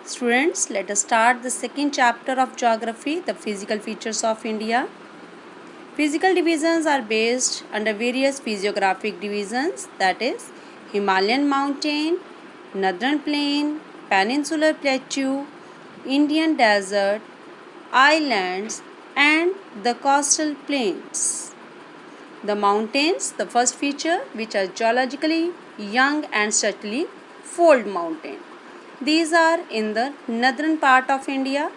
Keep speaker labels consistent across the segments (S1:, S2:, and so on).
S1: Students, let us start the second chapter of Geography, the physical features of India. Physical divisions are based under various physiographic divisions, that is Himalayan mountain, Northern plain, Peninsular plateau, Indian desert, islands and the coastal plains. The mountains, the first feature, which are geologically young and certainly fold mountain. These are in the northern part of India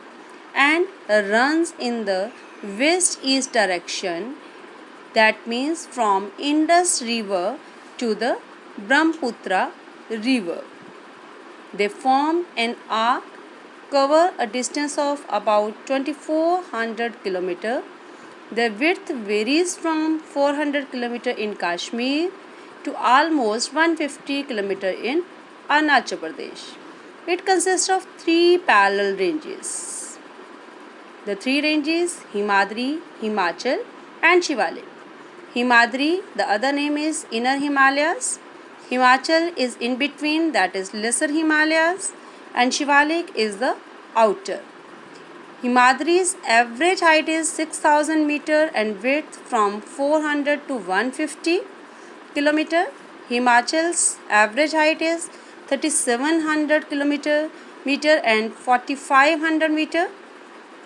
S1: and runs in the west-east direction. That means from Indus River to the Brahmaputra River. They form an arc, cover a distance of about 2400 km. Their width varies from 400 km in Kashmir to almost 150 km in Arunachal Pradesh. It consists of three parallel ranges. The three ranges Himadri, Himachal and Shivalik. Himadri, the other name is Inner Himalayas. Himachal is in between, that is Lesser Himalayas, and Shivalik is the outer. Himadri's average height is 6000 meter and width from 400 to 150 kilometer. Himachal's average height is 3700 meter and 4500 meter,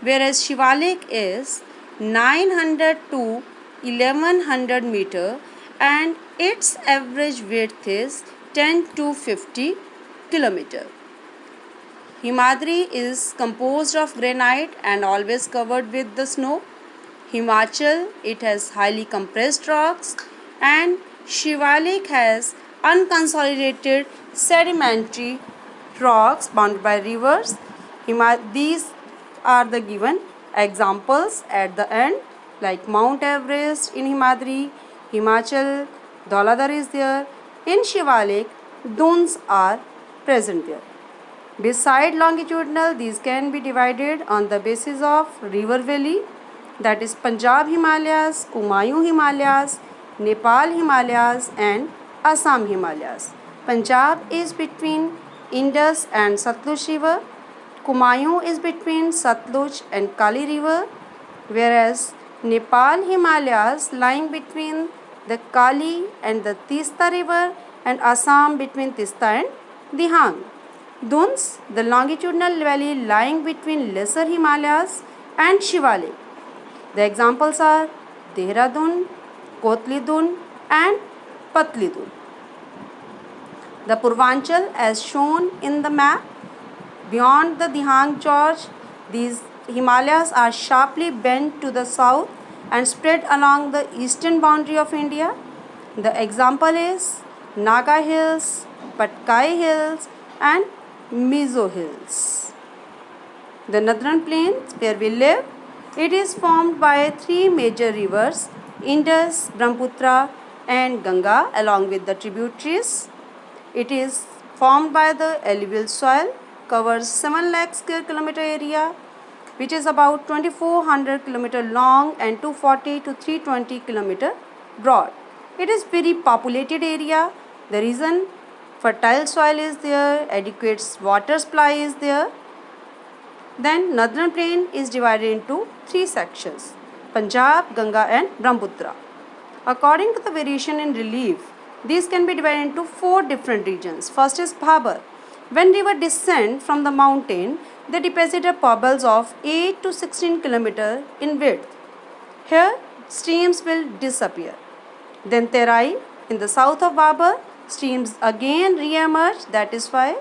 S1: whereas Shivalik is 900 to 1100 meter and its average width is 10 to 50 kilometer. Himadri is composed of granite and always covered with the snow. Himachal, it has highly compressed rocks, and Shivalik has unconsolidated sedimentary rocks bounded by rivers. These are the given examples at the end, like Mount Everest in Himadri, Himachal, Dauladhar is there. In Shivalik, dunes are present there. Beside longitudinal, these can be divided on the basis of river valley, that is Punjab Himalayas, Kumaon Himalayas, Nepal Himalayas and Assam Himalayas. Punjab is between Indus and Satluj river. Kumaon is between Satluj and Kali river, whereas Nepal Himalayas lying between the Kali and the Tista river and Assam between Tista and Dihang. Duns, the longitudinal valley lying between Lesser Himalayas and Shivalik. The examples are Dehradun, Kotli Dun and Patli Dun. The Purvanchal, as shown in the map, beyond the Dihang Gorge, these Himalayas are sharply bent to the south and spread along the eastern boundary of India. The example is Naga Hills, Patkai Hills and Mizo Hills. The northern plains where we live, it is formed by three major rivers, Indus, Brahmaputra and Ganga along with the tributaries. It is formed by the alluvial soil, covers 7 lakh square kilometer area, which is about 2400 kilometer long and 240 to 320 kilometer broad. It is very populated area. The reason fertile soil is there, adequate water supply is there. Then northern plain is divided into three sections, Punjab, Ganga and Brahmaputra. According to the variation in relief, these can be divided into four different regions. First is Bhabar. When river descend from the mountain, they deposit a pebbles of 8 to 16 km in width. Here, streams will disappear. Then Terai, in the south of Bhabar, streams again re-emerge. That is why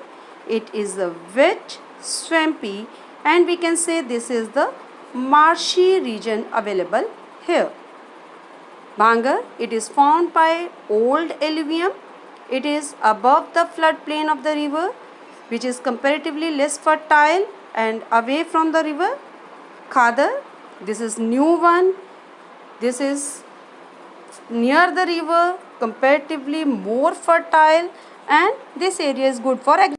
S1: it is a wet, swampy, and we can say this is the marshy region available here. Bhangar, it is formed by old alluvium. It is above the floodplain of the river, which is comparatively less fertile and away from the river. Khadar, this is new one. This is near the river, comparatively more fertile, and this area is good for agriculture.